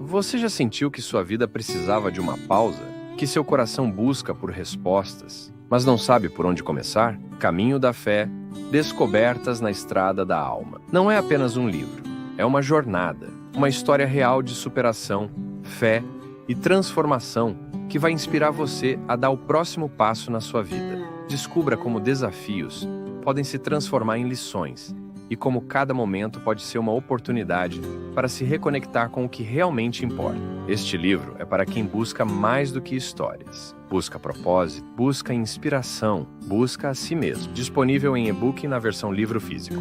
Você já sentiu que sua vida precisava de uma pausa? Que seu coração busca por respostas, mas não sabe por onde começar? Caminho da Fé, Descobertas na Estrada da Alma. Não é apenas um livro, é uma jornada, uma história real de superação, fé e transformação que vai inspirar você a dar o próximo passo na sua vida. Descubra como desafios podem se transformar em lições e como cada momento pode ser uma oportunidade para se reconectar com o que realmente importa. Este livro é para quem busca mais do que histórias. Busca propósito, busca inspiração, busca a si mesmo. Disponível em e-book e na versão livro físico.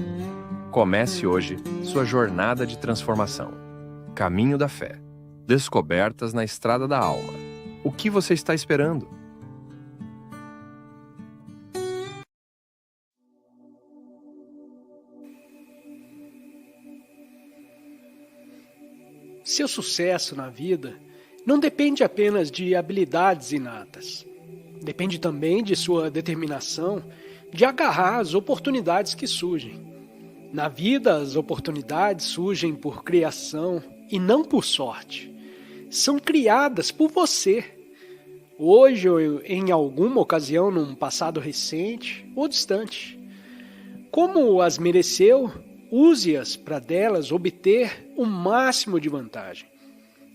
Comece hoje sua jornada de transformação. Caminho da Fé. Descobertas na Estrada da Alma. O que você está esperando? Seu sucesso na vida não depende apenas de habilidades inatas. Depende também de sua determinação de agarrar as oportunidades que surgem. Na vida, as oportunidades surgem por criação e não por sorte. São criadas por você. Hoje ou em alguma ocasião num passado recente ou distante. Como as mereceu, use-as para delas obter o máximo de vantagem.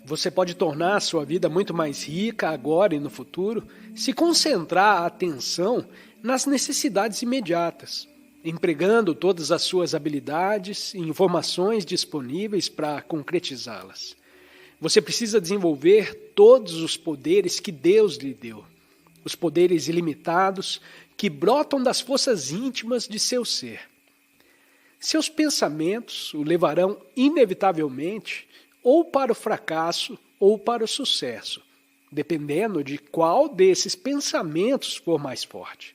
Você pode tornar a sua vida muito mais rica agora e no futuro se concentrar a atenção nas necessidades imediatas, empregando todas as suas habilidades e informações disponíveis para concretizá-las. Você precisa desenvolver todos os poderes que Deus lhe deu, os poderes ilimitados que brotam das forças íntimas de seu ser. Seus pensamentos o levarão inevitavelmente ou para o fracasso ou para o sucesso, dependendo de qual desses pensamentos for mais forte.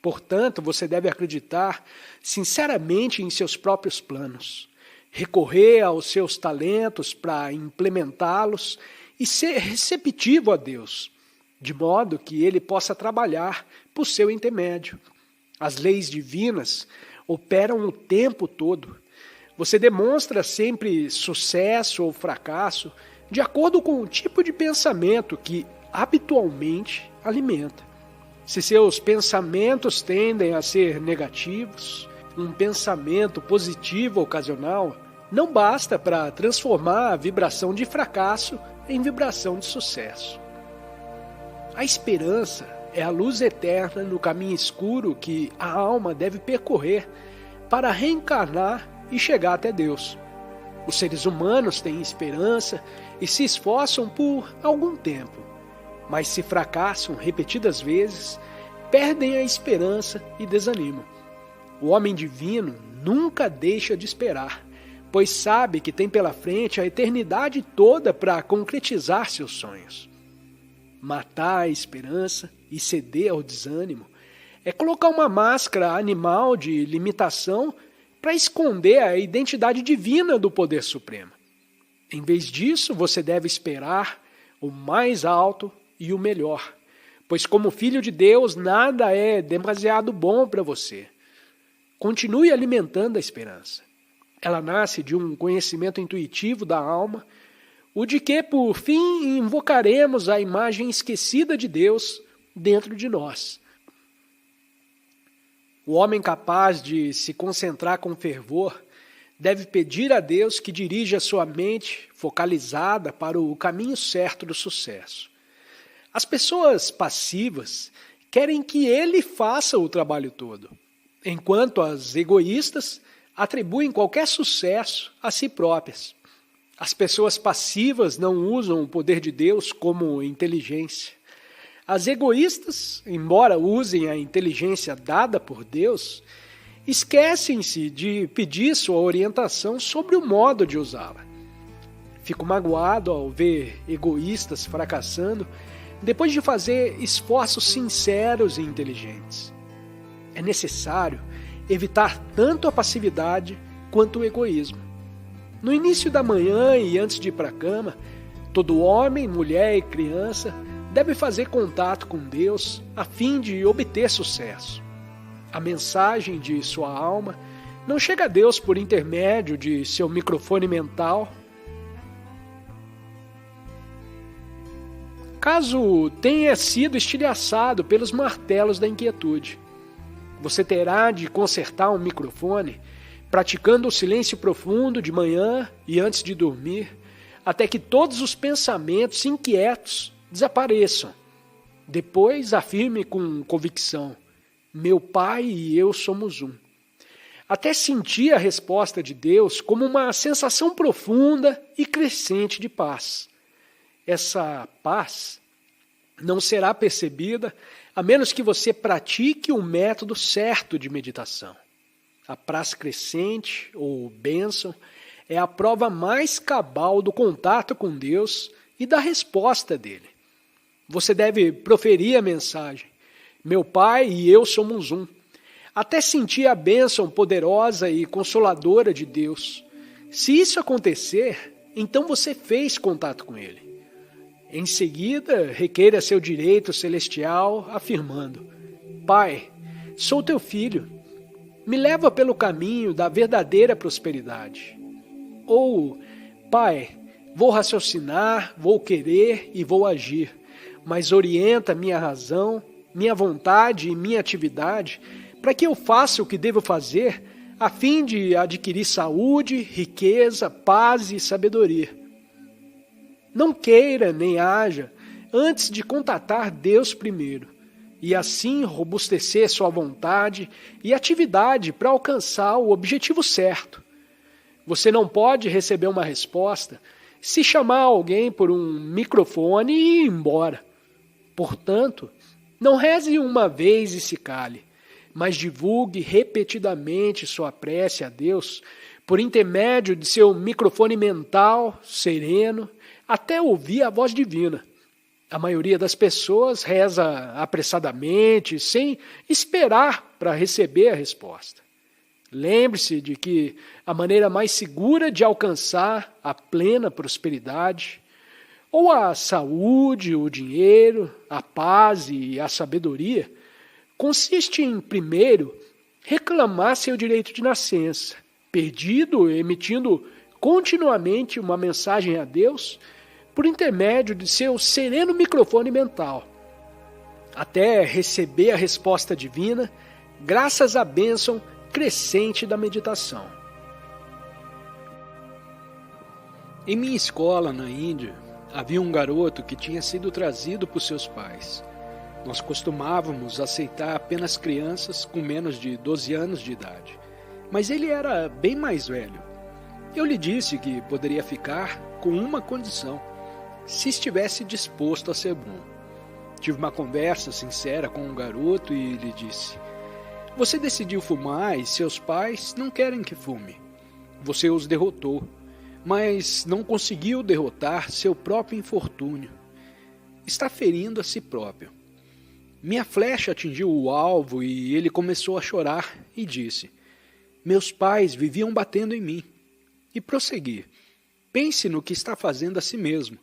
Portanto, você deve acreditar sinceramente em seus próprios planos, recorrer aos seus talentos para implementá-los e ser receptivo a Deus, de modo que Ele possa trabalhar por seu intermédio. As leis divinas operam o tempo todo. Você demonstra sempre sucesso ou fracasso de acordo com o tipo de pensamento que habitualmente alimenta. Se seus pensamentos tendem a ser negativos, um pensamento positivo ocasional não basta para transformar a vibração de fracasso em vibração de sucesso. A esperança é a luz eterna no caminho escuro que a alma deve percorrer para reencarnar e chegar até Deus. Os seres humanos têm esperança e se esforçam por algum tempo, mas se fracassam repetidas vezes, perdem a esperança e desanimam. O homem divino nunca deixa de esperar, pois sabe que tem pela frente a eternidade toda para concretizar seus sonhos. Matar a esperança e ceder ao desânimo é colocar uma máscara animal de limitação para esconder a identidade divina do poder supremo. Em vez disso, você deve esperar o mais alto e o melhor, pois como filho de Deus, nada é demasiado bom para você. Continue alimentando a esperança. Ela nasce de um conhecimento intuitivo da alma, o de que, por fim, invocaremos a imagem esquecida de Deus dentro de nós. O homem capaz de se concentrar com fervor deve pedir a Deus que dirija sua mente focalizada para o caminho certo do sucesso. As pessoas passivas querem que ele faça o trabalho todo, enquanto as egoístas atribuem qualquer sucesso a si próprias. As pessoas passivas não usam o poder de Deus como inteligência. As egoístas, embora usem a inteligência dada por Deus, esquecem-se de pedir sua orientação sobre o modo de usá-la. Fico magoado ao ver egoístas fracassando depois de fazer esforços sinceros e inteligentes. É necessário evitar tanto a passividade quanto o egoísmo. No início da manhã e antes de ir para a cama, todo homem, mulher e criança deve fazer contato com Deus a fim de obter sucesso. A mensagem de sua alma não chega a Deus por intermédio de seu microfone mental, Caso tenha sido estilhaçado pelos martelos da inquietude, você terá de consertar um microfone, praticando o silêncio profundo de manhã e antes de dormir, até que todos os pensamentos inquietos desapareçam. Depois afirme com convicção: meu Pai e eu somos um. Até sentir a resposta de Deus como uma sensação profunda e crescente de paz. Essa paz não será percebida a menos que você pratique o método certo de meditação. A paz crescente, ou bênção, é a prova mais cabal do contato com Deus e da resposta dele. Você deve proferir a mensagem: meu Pai e eu somos um, até sentir a bênção poderosa e consoladora de Deus. Se isso acontecer, então você fez contato com Ele. Em seguida, requeira seu direito celestial, afirmando: Pai, sou teu filho, me leva pelo caminho da verdadeira prosperidade. Ou, Pai, vou raciocinar, vou querer e vou agir, mas orienta minha razão, minha vontade e minha atividade para que eu faça o que devo fazer a fim de adquirir saúde, riqueza, paz e sabedoria. Não queira nem haja antes de contatar Deus primeiro, e assim robustecer sua vontade e atividade para alcançar o objetivo certo. Você não pode receber uma resposta se chamar alguém por um microfone e ir embora. Portanto, não reze uma vez e se cale, mas divulgue repetidamente sua prece a Deus por intermédio de seu microfone mental, sereno, até ouvir a voz divina. A maioria das pessoas reza apressadamente, sem esperar para receber a resposta. Lembre-se de que a maneira mais segura de alcançar a plena prosperidade, ou a saúde, o dinheiro, a paz e a sabedoria, consiste em, primeiro, reclamar seu direito de nascença, perdido, emitindo continuamente uma mensagem a Deus por intermédio de seu sereno microfone mental, até receber a resposta divina, graças à bênção crescente da meditação. Em minha escola, na Índia, havia um garoto que tinha sido trazido por seus pais. Nós costumávamos aceitar apenas crianças com menos de 12 anos de idade, mas ele era bem mais velho. Eu lhe disse que poderia ficar com uma condição: se estivesse disposto a ser bom. Tive uma conversa sincera com o garoto e lhe disse: você decidiu fumar e seus pais não querem que fume. Você os derrotou, mas não conseguiu derrotar seu próprio infortúnio. Está ferindo a si próprio. Minha flecha atingiu o alvo e ele começou a chorar e disse: meus pais viviam batendo em mim. E prossegui: pense no que está fazendo a si mesmo.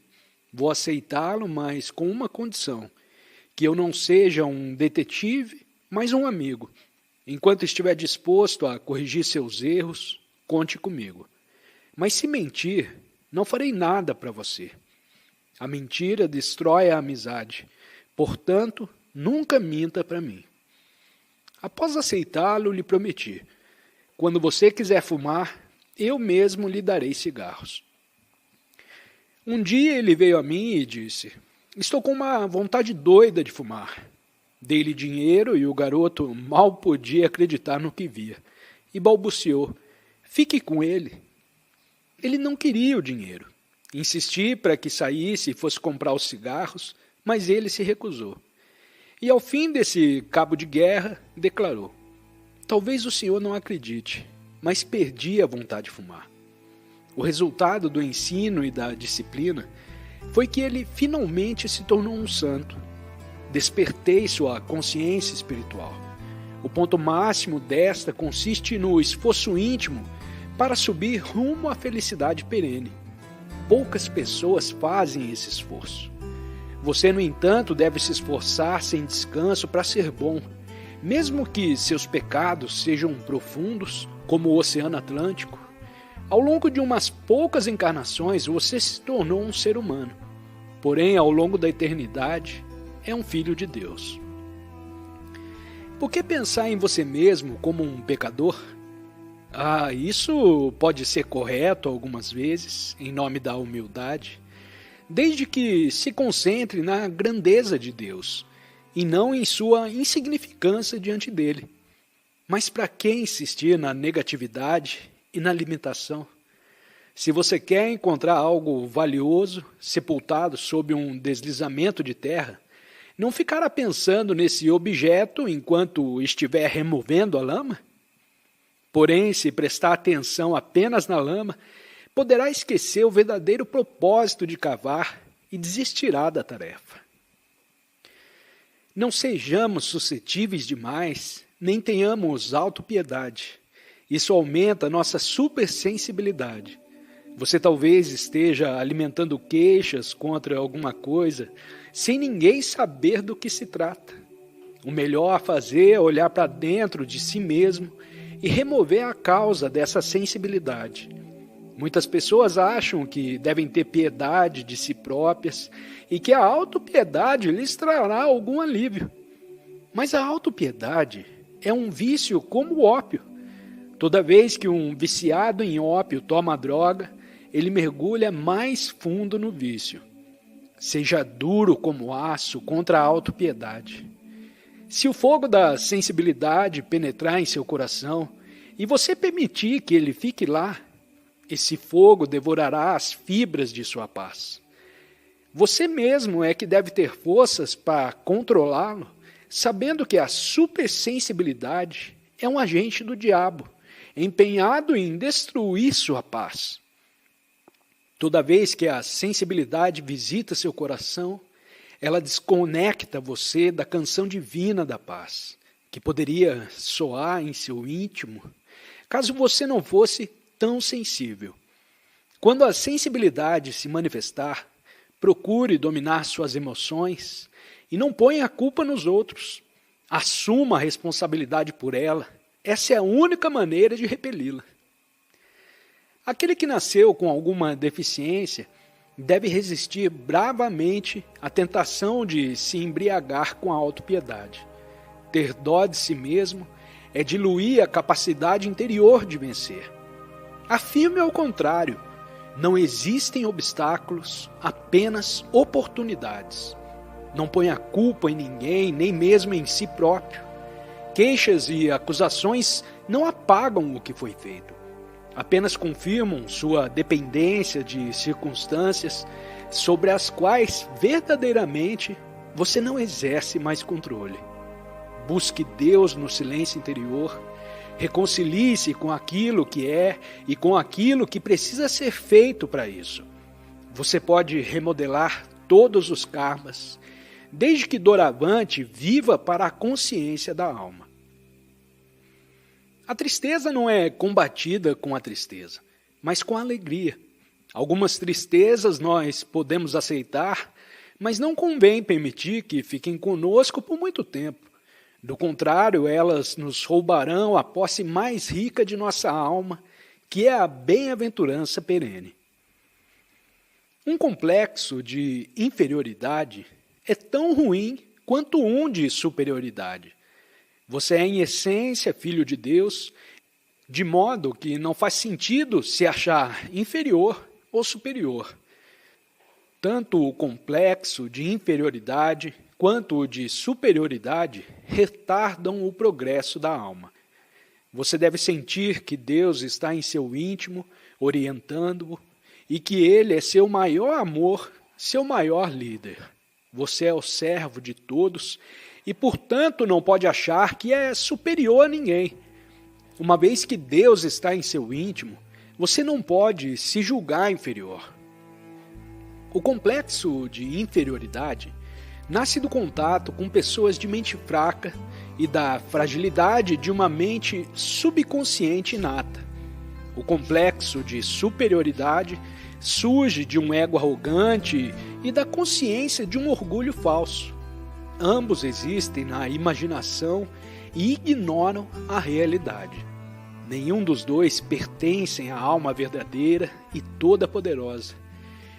Vou aceitá-lo, mas com uma condição: que eu não seja um detetive, mas um amigo. Enquanto estiver disposto a corrigir seus erros, conte comigo. Mas se mentir, não farei nada para você. A mentira destrói a amizade. Portanto, nunca minta para mim. Após aceitá-lo, lhe prometi: quando você quiser fumar, eu mesmo lhe darei cigarros. Um dia ele veio a mim e disse: estou com uma vontade doida de fumar. Dei-lhe dinheiro e o garoto mal podia acreditar no que via, e balbuciou: fique com ele. Ele não queria o dinheiro. Insisti para que saísse e fosse comprar os cigarros, mas ele se recusou. E ao fim desse cabo de guerra, declarou: talvez o senhor não acredite, mas perdi a vontade de fumar. O resultado do ensino e da disciplina foi que ele finalmente se tornou um santo. Despertei sua consciência espiritual. O ponto máximo desta consiste no esforço íntimo para subir rumo à felicidade perene. Poucas pessoas fazem esse esforço. Você, no entanto, deve se esforçar sem descanso para ser bom, mesmo que seus pecados sejam profundos, como o Oceano Atlântico. Ao longo de umas poucas encarnações, você se tornou um ser humano. porém ao longo da eternidade é um filho de Deus. Por que pensar em você mesmo como um pecador? Isso pode ser correto algumas vezes, em nome da humildade, desde que se concentre na grandeza de Deus e não em sua insignificância diante dele. Mas para que insistir na negatividade e na limitação? Se você quer encontrar algo valioso, sepultado sob um deslizamento de terra, não ficará pensando nesse objeto enquanto estiver removendo a lama? Porém, se prestar atenção apenas na lama, poderá esquecer o verdadeiro propósito de cavar e desistirá da tarefa. Não sejamos suscetíveis demais, nem tenhamos autopiedade. Isso aumenta nossa supersensibilidade. Você talvez esteja alimentando queixas contra alguma coisa, sem ninguém saber do que se trata. O melhor a fazer é olhar para dentro de si mesmo e remover a causa dessa sensibilidade. Muitas pessoas acham que devem ter piedade de si próprias e que a autopiedade lhes trará algum alívio. Mas a autopiedade é um vício como o ópio. Toda vez que um viciado em ópio toma a droga, ele mergulha mais fundo no vício. Seja duro como aço contra a autopiedade. Se o fogo da sensibilidade penetrar em seu coração e você permitir que ele fique lá, esse fogo devorará as fibras de sua paz. Você mesmo é que deve ter forças para controlá-lo, sabendo que a supersensibilidade é um agente do diabo, empenhado em destruir sua paz. Toda vez que a sensibilidade visita seu coração, ela desconecta você da canção divina da paz, que poderia soar em seu íntimo, caso você não fosse tão sensível. Quando a sensibilidade se manifestar, procure dominar suas emoções e não ponha a culpa nos outros. Assuma a responsabilidade por ela. Essa é a única maneira de repeli-la. Aquele que nasceu com alguma deficiência deve resistir bravamente à tentação de se embriagar com a autopiedade. Ter dó de si mesmo é diluir a capacidade interior de vencer. Afirme ao contrário, não existem obstáculos, apenas oportunidades. Não ponha a culpa em ninguém, nem mesmo em si próprio. Queixas e acusações não apagam o que foi feito. Apenas confirmam sua dependência de circunstâncias sobre as quais verdadeiramente você não exerce mais controle. Busque Deus no silêncio interior, reconcilie-se com aquilo que é e com aquilo que precisa ser feito para isso. Você pode remodelar todos os karmas, desde que doravante viva para a consciência da alma. A tristeza não é combatida com a tristeza, mas com a alegria. Algumas tristezas nós podemos aceitar, mas não convém permitir que fiquem conosco por muito tempo. Do contrário, elas nos roubarão a posse mais rica de nossa alma, que é a bem-aventurança perene. Um complexo de inferioridade é tão ruim quanto um de superioridade. Você é, em essência, filho de Deus, de modo que não faz sentido se achar inferior ou superior. Tanto o complexo de inferioridade quanto o de superioridade retardam o progresso da alma. Você deve sentir que Deus está em seu íntimo, orientando-o, e que Ele é seu maior amor, seu maior líder. Você é o servo de todos e, portanto, não pode achar que é superior a ninguém. Uma vez que Deus está em seu íntimo, você não pode se julgar inferior. O complexo de inferioridade nasce do contato com pessoas de mente fraca e da fragilidade de uma mente subconsciente inata. O complexo de superioridade surge de um ego arrogante e da consciência de um orgulho falso. Ambos existem na imaginação e ignoram a realidade. Nenhum dos dois pertencem à alma verdadeira e toda-poderosa.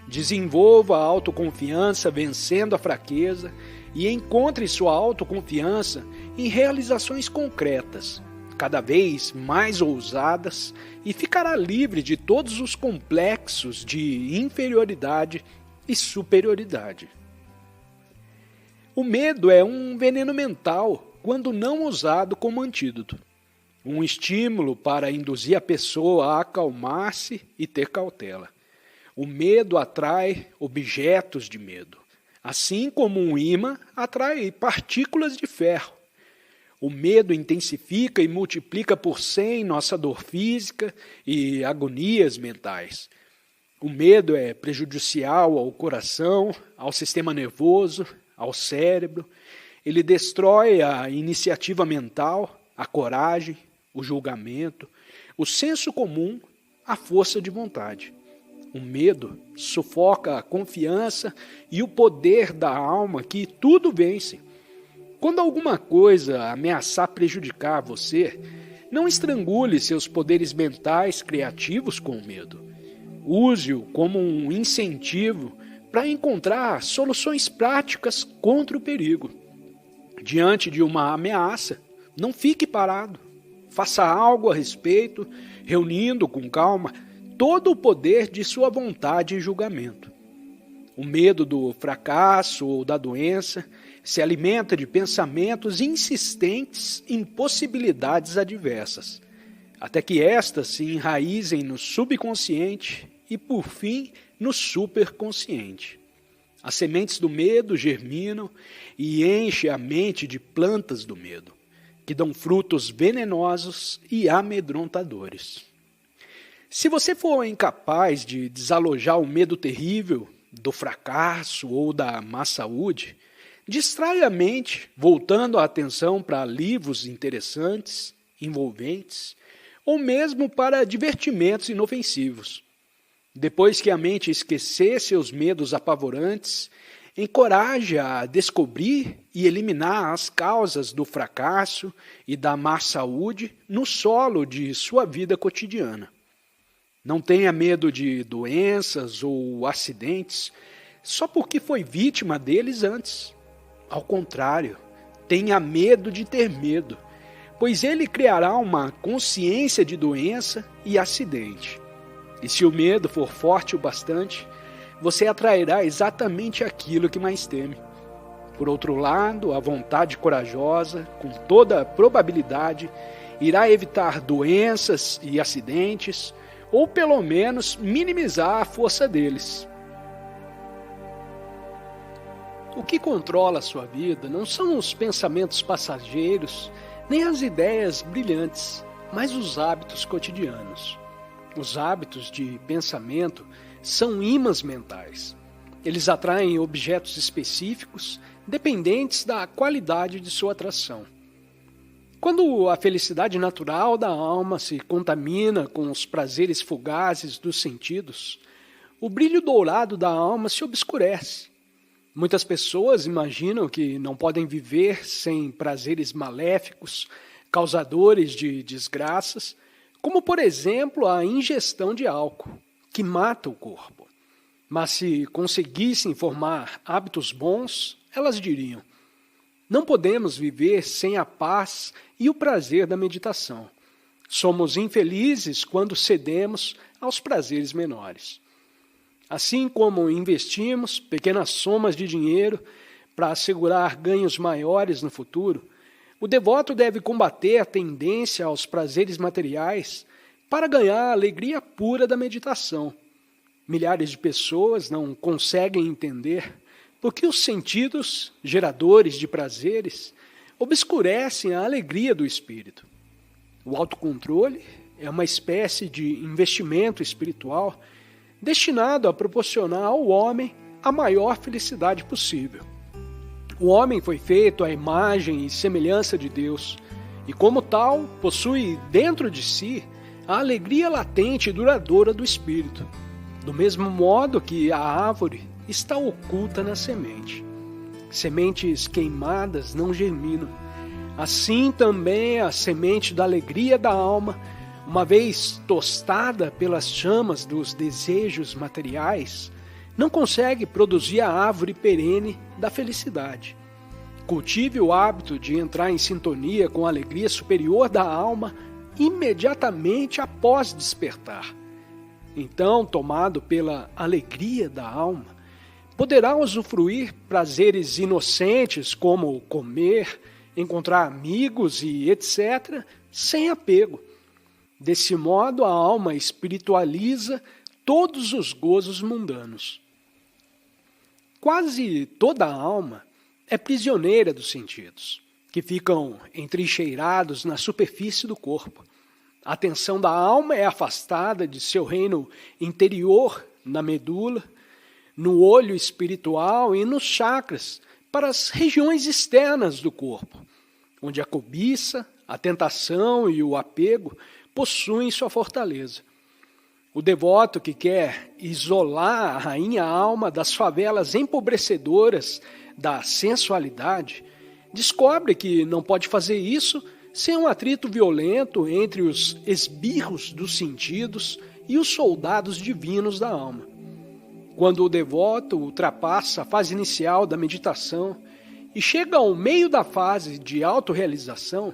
Desenvolva a autoconfiança vencendo a fraqueza e encontre sua autoconfiança em realizações concretas, cada vez mais ousadas, e ficará livre de todos os complexos de inferioridade e superioridade. O medo é um veneno mental quando não usado como antídoto, um estímulo para induzir a pessoa a acalmar-se e ter cautela. O medo atrai objetos de medo, assim como um ímã atrai partículas de ferro. O medo intensifica e multiplica por 100 nossa dor física e agonias mentais. O medo é prejudicial ao coração, ao sistema nervoso, ao cérebro. Ele destrói a iniciativa mental, a coragem, o julgamento, o senso comum, a força de vontade. O medo sufoca a confiança e o poder da alma que tudo vence. Quando alguma coisa ameaçar prejudicar você, não estrangule seus poderes mentais criativos com o medo. Use-o como um incentivo para encontrar soluções práticas contra o perigo. Diante de uma ameaça, não fique parado. Faça algo a respeito, reunindo com calma todo o poder de sua vontade e julgamento. O medo do fracasso ou da doença se alimenta de pensamentos insistentes em possibilidades adversas, até que estas se enraizem no subconsciente e, por fim, no superconsciente. As sementes do medo germinam e enchem a mente de plantas do medo, que dão frutos venenosos e amedrontadores. Se você for incapaz de desalojar o medo terrível do fracasso ou da má saúde, distrai a mente, voltando a atenção para livros interessantes, envolventes, ou mesmo para divertimentos inofensivos. Depois que a mente esquecer seus medos apavorantes, encoraje-a a descobrir e eliminar as causas do fracasso e da má saúde no solo de sua vida cotidiana. Não tenha medo de doenças ou acidentes só porque foi vítima deles antes. Ao contrário, tenha medo de ter medo, pois ele criará uma consciência de doença e acidente. E se o medo for forte o bastante, você atrairá exatamente aquilo que mais teme. Por outro lado, a vontade corajosa, com toda probabilidade, irá evitar doenças e acidentes, ou pelo menos minimizar a força deles. O que controla a sua vida não são os pensamentos passageiros, nem as ideias brilhantes, mas os hábitos cotidianos. Os hábitos de pensamento são ímãs mentais. Eles atraem objetos específicos, dependentes da qualidade de sua atração. Quando a felicidade natural da alma se contamina com os prazeres fugazes dos sentidos, o brilho dourado da alma se obscurece. Muitas pessoas imaginam que não podem viver sem prazeres maléficos, causadores de desgraças, como, por exemplo, a ingestão de álcool, que mata o corpo. Mas se conseguissem formar hábitos bons, elas diriam: não podemos viver sem a paz e o prazer da meditação. Somos infelizes quando cedemos aos prazeres menores. Assim como investimos pequenas somas de dinheiro para assegurar ganhos maiores no futuro, o devoto deve combater a tendência aos prazeres materiais para ganhar a alegria pura da meditação. Milhares de pessoas não conseguem entender porque os sentidos, geradores de prazeres, obscurecem a alegria do espírito. O autocontrole é uma espécie de investimento espiritual destinado a proporcionar ao homem a maior felicidade possível. O homem foi feito à imagem e semelhança de Deus, e como tal, possui dentro de si a alegria latente e duradoura do espírito, do mesmo modo que a árvore está oculta na semente. Sementes queimadas não germinam. Assim também a semente da alegria da alma, uma vez tostada pelas chamas dos desejos materiais, não consegue produzir a árvore perene da felicidade. Cultive o hábito de entrar em sintonia com a alegria superior da alma imediatamente após despertar. Então, tomado pela alegria da alma, poderá usufruir prazeres inocentes como comer, encontrar amigos e etc., sem apego. Desse modo, a alma espiritualiza todos os gozos mundanos. Quase toda a alma é prisioneira dos sentidos, que ficam entrincheirados na superfície do corpo. A atenção da alma é afastada de seu reino interior, na medula, no olho espiritual e nos chakras, para as regiões externas do corpo, onde a cobiça, a tentação e o apego possuem sua fortaleza. O devoto que quer isolar a rainha alma das favelas empobrecedoras da sensualidade, descobre que não pode fazer isso sem um atrito violento entre os esbirros dos sentidos e os soldados divinos da alma. Quando o devoto ultrapassa a fase inicial da meditação e chega ao meio da fase de autorrealização,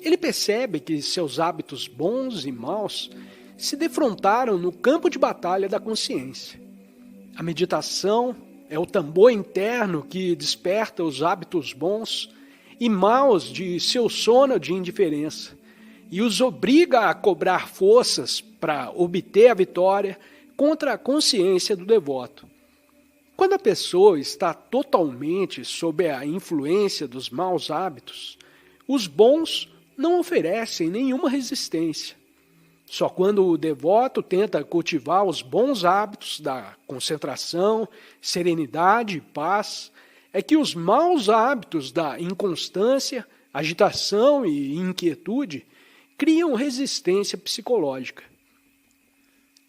ele percebe que seus hábitos bons e maus se defrontaram no campo de batalha da consciência. A meditação é o tambor interno que desperta os hábitos bons e maus de seu sono de indiferença e os obriga a cobrar forças para obter a vitória contra a consciência do devoto. Quando a pessoa está totalmente sob a influência dos maus hábitos, os bons não oferecem nenhuma resistência. Só quando o devoto tenta cultivar os bons hábitos da concentração, serenidade e paz, é que os maus hábitos da inconstância, agitação e inquietude criam resistência psicológica.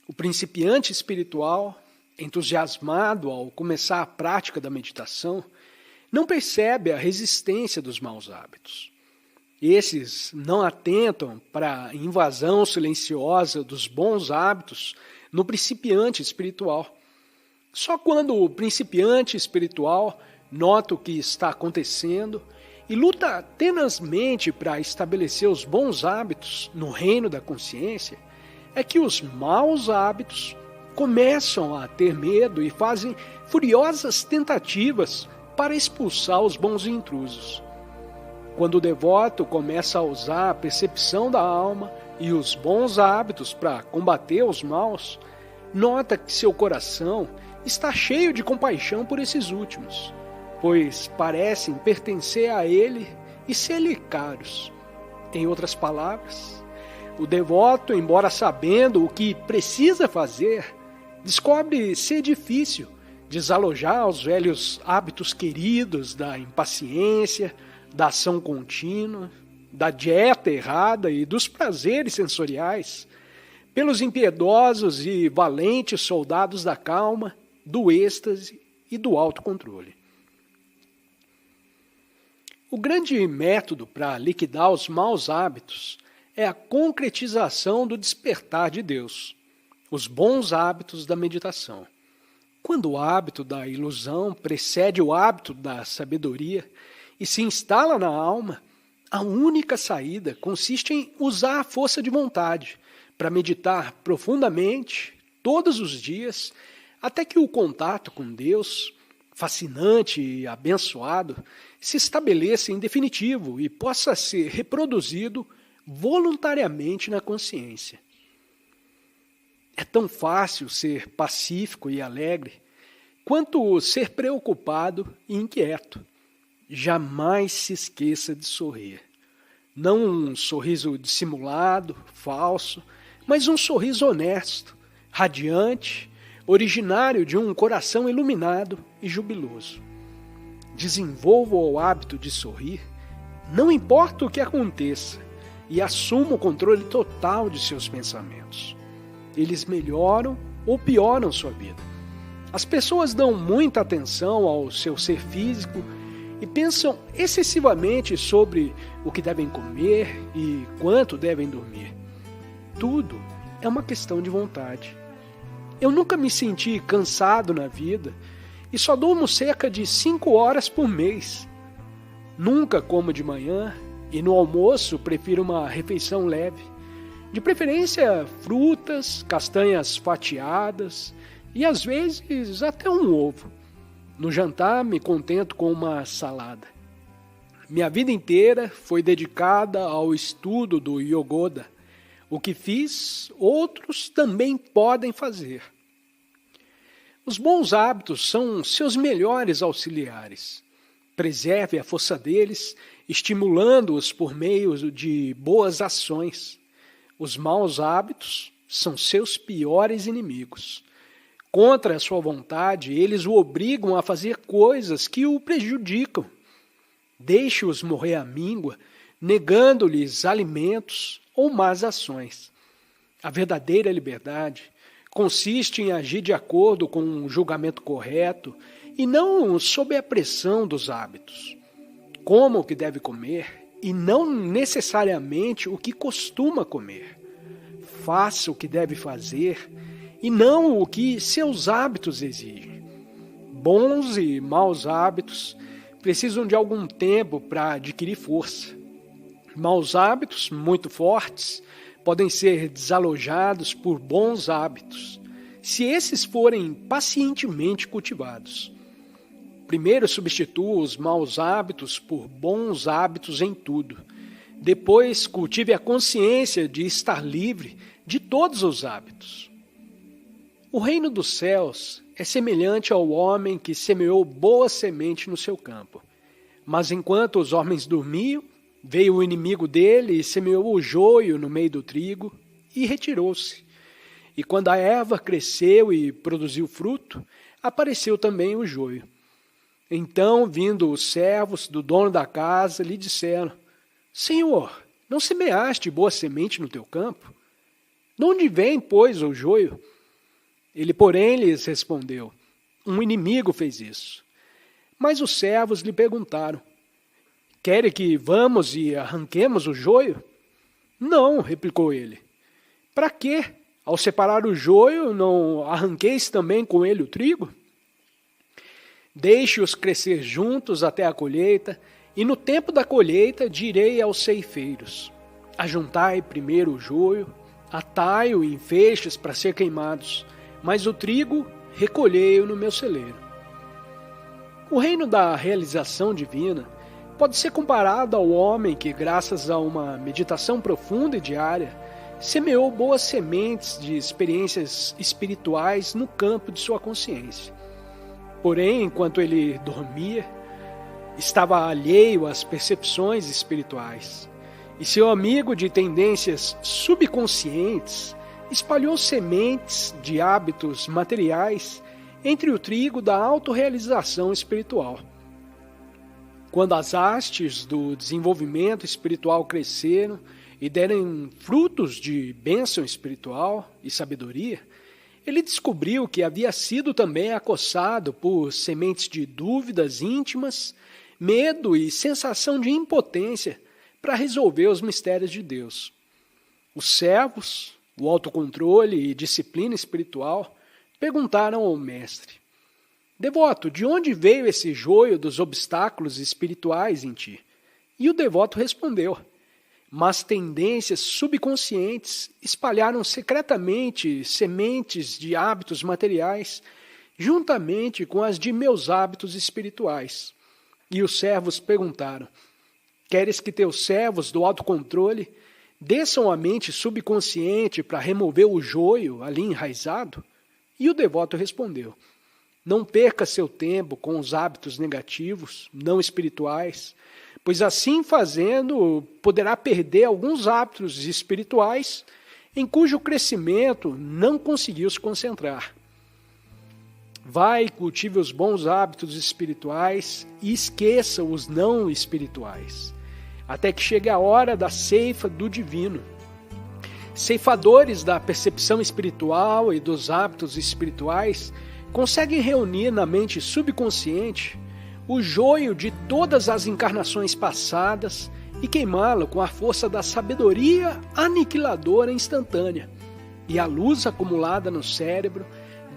O principiante espiritual, entusiasmado ao começar a prática da meditação, não percebe a resistência dos maus hábitos. Esses não atentam para a invasão silenciosa dos bons hábitos no principiante espiritual. Só quando o principiante espiritual nota o que está acontecendo e luta tenazmente para estabelecer os bons hábitos no reino da consciência, é que os maus hábitos começam a ter medo e fazem furiosas tentativas para expulsar os bons intrusos. Quando o devoto começa a usar a percepção da alma e os bons hábitos para combater os maus, nota que seu coração está cheio de compaixão por esses últimos, pois parecem pertencer a ele e ser-lhe caros. Em outras palavras, o devoto, embora sabendo o que precisa fazer, descobre ser difícil desalojar os velhos hábitos queridos da impaciência, da ação contínua, da dieta errada e dos prazeres sensoriais, pelos impiedosos e valentes soldados da calma, do êxtase e do autocontrole. O grande método para liquidar os maus hábitos é a concretização do despertar de Deus, os bons hábitos da meditação. Quando o hábito da ilusão precede o hábito da sabedoria e se instala na alma, a única saída consiste em usar a força de vontade para meditar profundamente, todos os dias, até que o contato com Deus, fascinante e abençoado, se estabeleça em definitivo e possa ser reproduzido voluntariamente na consciência. É tão fácil ser pacífico e alegre quanto ser preocupado e inquieto. Jamais se esqueça de sorrir. Não um sorriso dissimulado, falso, mas um sorriso honesto, radiante, originário de um coração iluminado e jubiloso. Desenvolva o hábito de sorrir, não importa o que aconteça, e assuma o controle total de seus pensamentos. Eles melhoram ou pioram sua vida. As pessoas dão muita atenção ao seu ser físico e pensam excessivamente sobre o que devem comer e quanto devem dormir. Tudo é uma questão de vontade. Eu nunca me senti cansado na vida e só durmo cerca de 5 horas por mês. Nunca como de manhã e no almoço prefiro uma refeição leve. De preferência, frutas, castanhas fatiadas e às vezes até um ovo. No jantar me contento com uma salada. Minha vida inteira foi dedicada ao estudo do Yogoda. O que fiz, outros também podem fazer. Os bons hábitos são seus melhores auxiliares. Preserve a força deles, estimulando-os por meio de boas ações. Os maus hábitos são seus piores inimigos. Contra a sua vontade, eles o obrigam a fazer coisas que o prejudicam. Deixe-os morrer à míngua, negando-lhes alimentos ou más ações. A verdadeira liberdade consiste em agir de acordo com um julgamento correto e não sob a pressão dos hábitos. Coma o que deve comer e não necessariamente o que costuma comer. Faça o que deve fazer e não o que seus hábitos exigem. Bons e maus hábitos precisam de algum tempo para adquirir força. Maus hábitos, muito fortes, podem ser desalojados por bons hábitos, se esses forem pacientemente cultivados. Primeiro substitua os maus hábitos por bons hábitos em tudo. Depois cultive a consciência de estar livre de todos os hábitos. O reino dos céus é semelhante ao homem que semeou boa semente no seu campo. Mas enquanto os homens dormiam, veio o inimigo dele e semeou o joio no meio do trigo e retirou-se. E quando a erva cresceu e produziu fruto, apareceu também o joio. Então, vindo os servos do dono da casa, lhe disseram: Senhor, não semeaste boa semente no teu campo? De onde vem, pois, o joio? Ele, porém, lhes respondeu: Um inimigo fez isso. Mas os servos lhe perguntaram: Quer que vamos e arranquemos o joio? Não, replicou ele. Para quê? Ao separar o joio, não arranqueis também com ele o trigo? Deixe-os crescer juntos até a colheita, e no tempo da colheita direi aos ceifeiros: Ajuntai primeiro o joio, atai-o em feixes para ser queimados, mas o trigo recolhei-o no meu celeiro. O reino da realização divina pode ser comparado ao homem que, graças a uma meditação profunda e diária, semeou boas sementes de experiências espirituais no campo de sua consciência. Porém, enquanto ele dormia, estava alheio às percepções espirituais, e seu amigo de tendências subconscientes espalhou sementes de hábitos materiais entre o trigo da autorrealização espiritual. Quando as hastes do desenvolvimento espiritual cresceram e deram frutos de bênção espiritual e sabedoria, ele descobriu que havia sido também acossado por sementes de dúvidas íntimas, medo e sensação de impotência para resolver os mistérios de Deus. Os servos, o autocontrole e disciplina espiritual perguntaram ao mestre: Devoto, de onde veio esse joio dos obstáculos espirituais em ti? E o devoto respondeu: Mas tendências subconscientes espalharam secretamente sementes de hábitos materiais, juntamente com as de meus hábitos espirituais. E os servos perguntaram: Queres que teus servos do autocontrole desçam a mente subconsciente para remover o joio ali enraizado? E o devoto respondeu: Não perca seu tempo com os hábitos negativos, não espirituais, pois assim fazendo poderá perder alguns hábitos espirituais em cujo crescimento não conseguiu se concentrar. Vai e cultive os bons hábitos espirituais e esqueça os não espirituais, até que chegue a hora da ceifa do divino. Ceifadores da percepção espiritual e dos hábitos espirituais conseguem reunir na mente subconsciente o joio de todas as encarnações passadas e queimá-lo com a força da sabedoria aniquiladora instantânea. E a luz acumulada no cérebro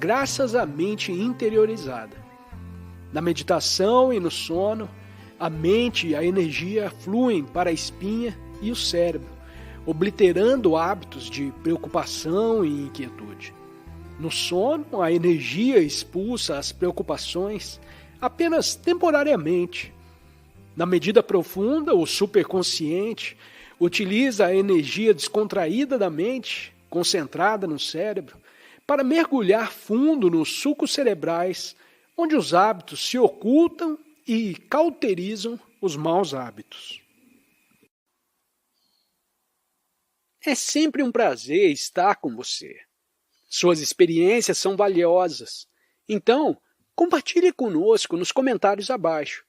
graças à mente interiorizada. Na meditação e no sono, a mente e a energia fluem para a espinha e o cérebro, obliterando hábitos de preocupação e inquietude. No sono, a energia expulsa as preocupações apenas temporariamente. Na medida profunda, o superconsciente utiliza a energia descontraída da mente, concentrada no cérebro, para mergulhar fundo nos sulcos cerebrais, onde os hábitos se ocultam e cauterizam os maus hábitos. É sempre um prazer estar com você. Suas experiências são valiosas. Então, compartilhe conosco nos comentários abaixo.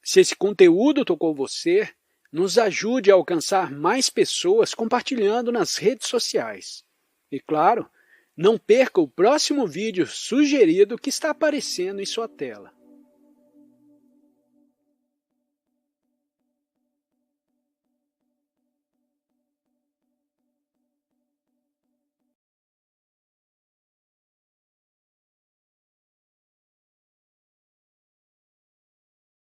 Se esse conteúdo tocou você, nos ajude a alcançar mais pessoas compartilhando nas redes sociais. E claro, não perca o próximo vídeo sugerido que está aparecendo em sua tela.